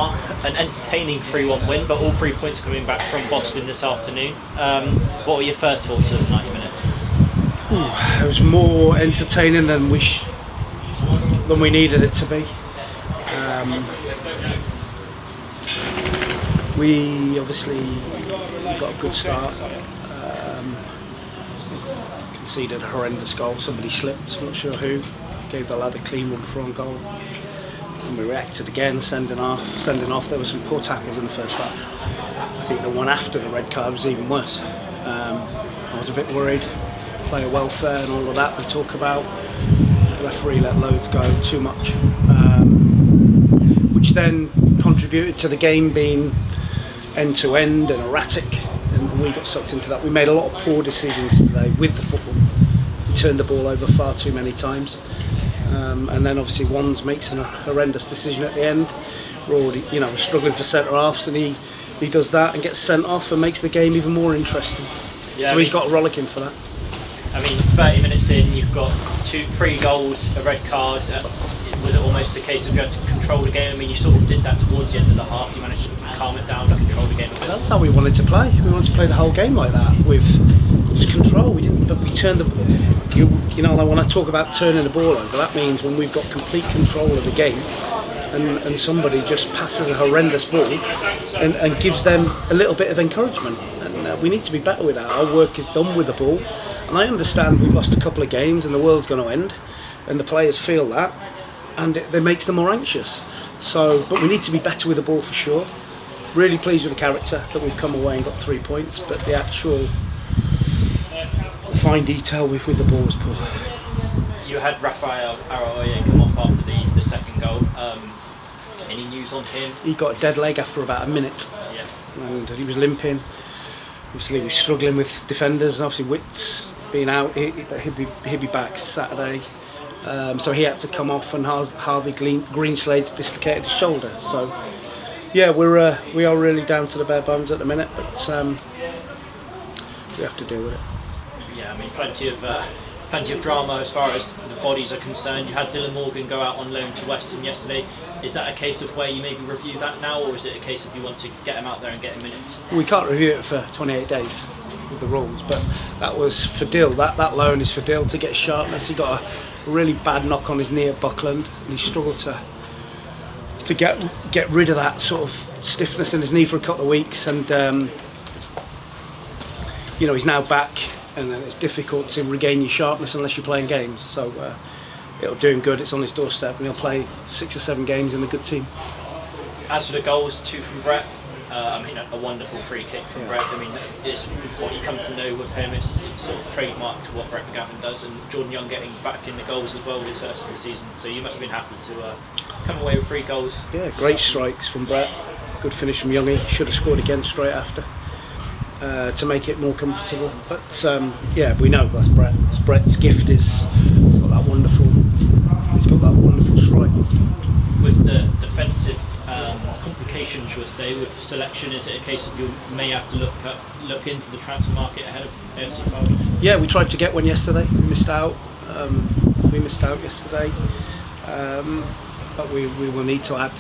an entertaining 3-1 win, but all 3 points coming back from Boston this afternoon. What were your first thoughts of the 90 minutes? It was more entertaining than we needed it to be. We obviously got a good start. Conceded a horrendous goal. Somebody slipped, I'm not sure who. Gave the lad a clean run for on goal. And we reacted again, sending off. There were some poor tackles in the first half. I think the one after the red card was even worse. I was a bit worried. Player welfare and all of that they talk about. The referee let loads go, too much. Which then contributed to the game being end-to-end and erratic. And we got sucked into that. We made a lot of poor decisions today with the football. We turned the ball over far too many times. And then obviously Wands makes a horrendous decision at the end. We're already, struggling for centre halves, and he does that and gets sent off and makes the game even more interesting. Yeah, so he's got a rollicking for that. 30 minutes in, you've got 3 goals, a red card. Was it almost a case of you had to control the game? You sort of did that towards the end of the half. You managed to calm it down, control the game a bit. That's how we wanted to play. We wanted to play the whole game like that, with just control. We didn't, but we turned the. Like when I talk about turning the ball over, that means when we've got complete control of the game, and somebody just passes a horrendous ball, and gives them a little bit of encouragement. And we need to be better with that. Our work is done with the ball, and I understand we've lost a couple of games, and the world's going to end, and the players feel that. And it makes them more anxious. But we need to be better with the ball for sure. Really pleased with the character that we've come away and got 3 points, but the actual fine detail with the ball was poor. You had Rafael Araoye come off after the second goal. Any news on him? He got a dead leg after about a minute. Yeah. And he was limping. Obviously we're struggling with defenders, and obviously Witt's being out. He'll be back Saturday. So he had to come off, and Harvey Greenslade's dislocated his shoulder. So yeah, we are really down to the bare bones at the minute, but we have to deal with it. Yeah, plenty of drama as far as the bodies are concerned. You had Dylan Morgan go out on loan to Weston yesterday. Is that a case of where you maybe review that now, or is it a case of you want to get him out there and get him minutes? We can't review it for 28 days with the rules, but that was for Dill. That loan is for Dill to get sharpness. He got a really bad knock on his knee at Buckland, and he struggled to get rid of that sort of stiffness in his knee for a couple of weeks, and he's now back, and then it's difficult to regain your sharpness unless you're playing games. So it'll do him good. It's on his doorstep, and he'll play 6 or 7 games in the good team. As for the goals, 2 from Brett. A wonderful free kick from Brett. It's what you come to know with him. It's sort of trademarked to what Brett McGavin does, and Jordan Young getting back in the goals as well his first of the season. So you must have been happy to come away with 3 goals. Yeah, great strikes from Brett. Good finish from Youngie. Should have scored again straight after to make it more comfortable. But we know that's Brett. Brett's gift is he's got that wonderful strike. With the defensive complications, you would say, with selection, is it a case of you may have to look into the transfer market ahead of AFC Falcon? Yeah, we tried to get one yesterday. We missed out. Yesterday, but we will need to add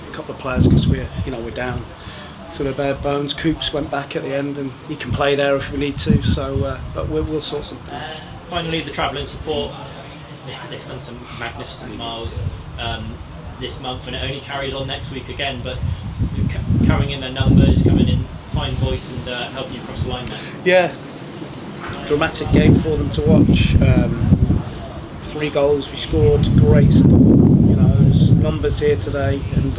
a couple of players because we're down to the bare bones. Coops went back at the end, and he can play there if we need to. So, but we'll sort something out. Finally, the travelling support. They've done some magnificent miles this month, and it only carries on next week again, but carrying in their numbers, coming in fine voice, and helping you across the line there. Yeah, dramatic game for them to watch. 3 goals we scored, great support. There's numbers here today, and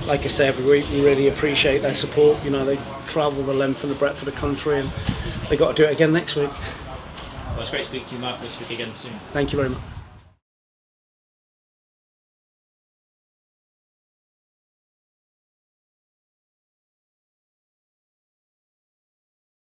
like I say every week, we really appreciate their support. They travel the length and the breadth of the country, and they've got to do it again next week. Well, it's great to speak to you, Mark. We'll speak again soon. Thank you very much.